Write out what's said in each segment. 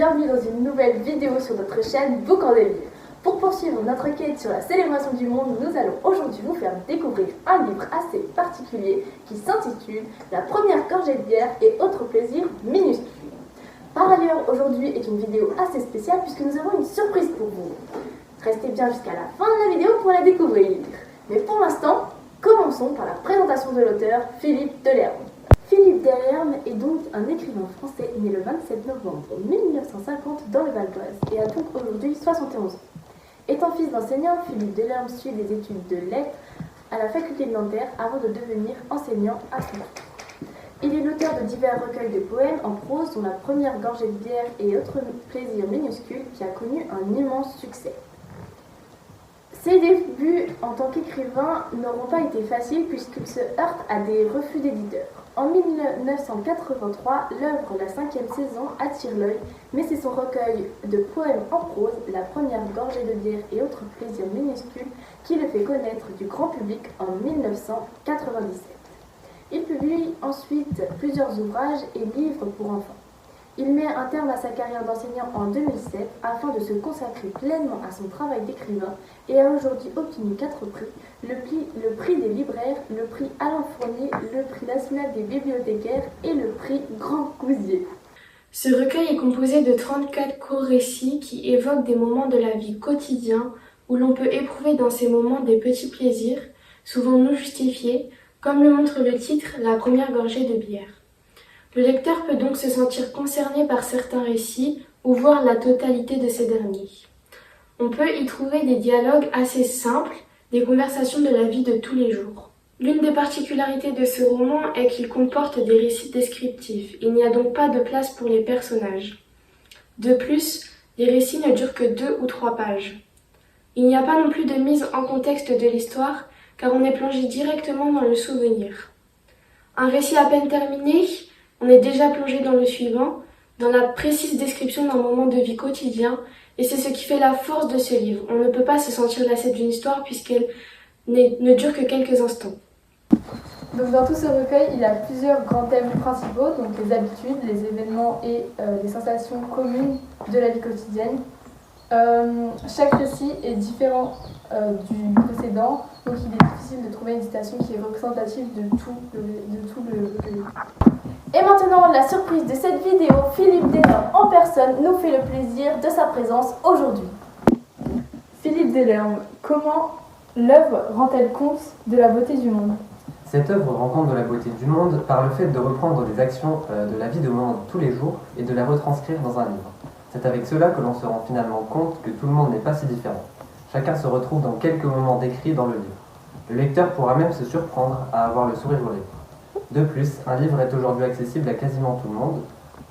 bienvenue dans une nouvelle vidéo sur notre chaîne Book en Délire. Pour poursuivre notre quête sur la célébration du monde, nous allons aujourd'hui vous faire découvrir un livre assez particulier qui s'intitule La première gorgée de bière et autres plaisirs minuscules. Par ailleurs, aujourd'hui est une vidéo assez spéciale puisque nous avons une surprise pour vous. Restez bien jusqu'à la fin de la vidéo pour la découvrir. Mais pour l'instant, commençons par la présentation de l'auteur Philippe Delerme. Philippe Delerme est donc un écrivain français né le 27 novembre 1950 dans le Val d'Oise et a donc aujourd'hui 71 ans. Étant fils d'enseignant, Philippe Delerme suit des études de lettres à la faculté de Nanterre avant de devenir enseignant à Tours. Il est l'auteur de divers recueils de poèmes en prose dont La première gorgée de bière et autres plaisirs minuscules qui a connu un immense succès. Ses débuts en tant qu'écrivain n'auront pas été faciles puisqu'il se heurte à des refus d'éditeurs. En 1983, l'œuvre La cinquième saison attire l'œil, mais c'est son recueil de poèmes en prose, La première gorgée de bière et autres plaisirs minuscules, qui le fait connaître du grand public en 1997. Il publie ensuite plusieurs ouvrages et livres pour enfants. Il met un terme à sa carrière d'enseignant en 2007 afin de se consacrer pleinement à son travail d'écrivain et a aujourd'hui obtenu 4 prix, le prix des libraires, le prix Alain Fournier, le prix national des bibliothécaires et le prix Grand Cousier. Ce recueil est composé de 34 courts récits qui évoquent des moments de la vie quotidien où l'on peut éprouver dans ces moments des petits plaisirs, souvent non justifiés, comme le montre le titre La première gorgée de bière. Le lecteur peut donc se sentir concerné par certains récits ou voir la totalité de ces derniers. On peut y trouver des dialogues assez simples, des conversations de la vie de tous les jours. L'une des particularités de ce roman est qu'il comporte des récits descriptifs. Il n'y a donc pas de place pour les personnages. De plus, les récits ne durent que 2 ou 3 pages. Il n'y a pas non plus de mise en contexte de l'histoire, car on est plongé directement dans le souvenir. Un récit à peine terminé, on est déjà plongé dans le suivant, dans la précise description d'un moment de vie quotidien, et c'est ce qui fait la force de ce livre. On ne peut pas se sentir lassé d'une histoire puisqu'elle ne dure que quelques instants. Donc dans tout ce recueil, il y a plusieurs grands thèmes principaux, donc les habitudes, les événements et les sensations communes de la vie quotidienne. Chaque récit est différent du précédent, donc il est difficile de trouver une citation qui est représentative de tout le recueil. Et maintenant, la surprise de cette vidéo, Philippe Delerme en personne nous fait le plaisir de sa présence aujourd'hui. Philippe Delerme, comment l'œuvre rend-elle compte de la beauté du monde ? Cette œuvre rend compte de la beauté du monde par le fait de reprendre des actions de la vie de monde tous les jours et de les retranscrire dans un livre. C'est avec cela que l'on se rend finalement compte que tout le monde n'est pas si différent. Chacun se retrouve dans quelques moments décrits dans le livre. Le lecteur pourra même se surprendre à avoir le sourire aux lèvres. De plus, un livre est aujourd'hui accessible à quasiment tout le monde,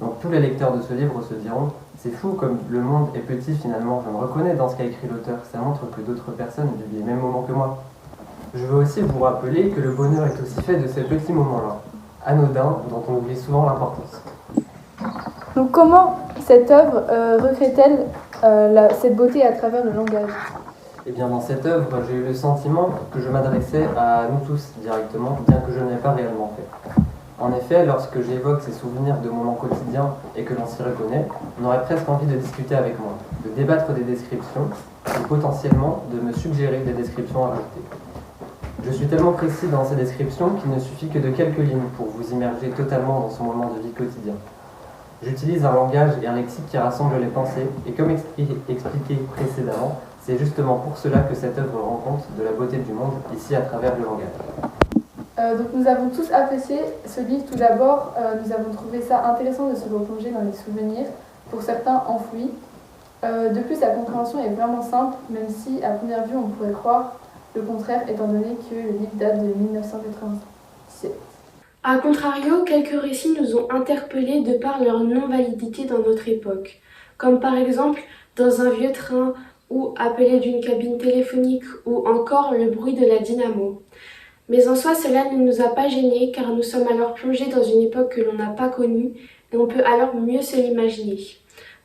donc tous les lecteurs de ce livre se diront « C'est fou comme le monde est petit finalement, je me reconnais dans ce qu'a écrit l'auteur, ça montre que d'autres personnes vivent les mêmes moments que moi. » Je veux aussi vous rappeler que le bonheur est aussi fait de ces petits moments-là, anodins dont on oublie souvent l'importance. Donc comment cette œuvre recrée-t-elle cette beauté à travers le langage ? Eh bien dans cette œuvre, j'ai eu le sentiment que je m'adressais à nous tous directement, bien que je ne l'ai pas réellement fait. En effet, lorsque j'évoque ces souvenirs de moments quotidiens et que l'on s'y reconnaît, on aurait presque envie de discuter avec moi, de débattre des descriptions et potentiellement de me suggérer des descriptions à rajouter. Je suis tellement précis dans ces descriptions qu'il ne suffit que de quelques lignes pour vous immerger totalement dans ce moment de vie quotidien. J'utilise un langage et un lexique qui rassemblent les pensées, et comme expliqué précédemment, c'est justement pour cela que cette œuvre rend compte de la beauté du monde, ici à travers le langage. Donc nous avons tous apprécié ce livre. Tout d'abord, nous avons trouvé ça intéressant de se replonger dans les souvenirs, pour certains enfouis. De plus, la compréhension est vraiment simple, même si à première vue on pourrait croire le contraire, étant donné que le livre date de 1997. A contrario, quelques récits nous ont interpellés de par leur non-validité dans notre époque, comme par exemple dans un vieux train ou appelé d'une cabine téléphonique ou encore le bruit de la dynamo. Mais en soi, cela ne nous a pas gênés car nous sommes alors plongés dans une époque que l'on n'a pas connue et on peut alors mieux se l'imaginer.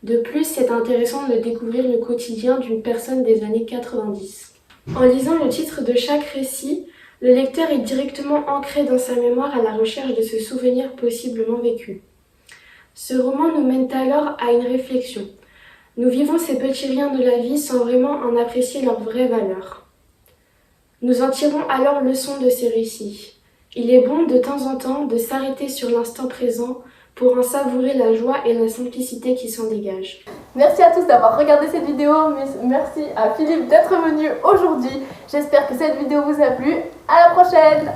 De plus, c'est intéressant de découvrir le quotidien d'une personne des années 90. En lisant le titre de chaque récit, le lecteur est directement ancré dans sa mémoire à la recherche de ce souvenir possiblement vécu. Ce roman nous mène alors à une réflexion. Nous vivons ces petits riens de la vie sans vraiment en apprécier leur vraie valeur. Nous en tirons alors leçon de ces récits. Il est bon de temps en temps de s'arrêter sur l'instant présent pour en savourer la joie et la simplicité qui s'en dégagent. Merci à tous d'avoir regardé cette vidéo, merci à Philippe d'être venu aujourd'hui. J'espère que cette vidéo vous a plu. À la prochaine!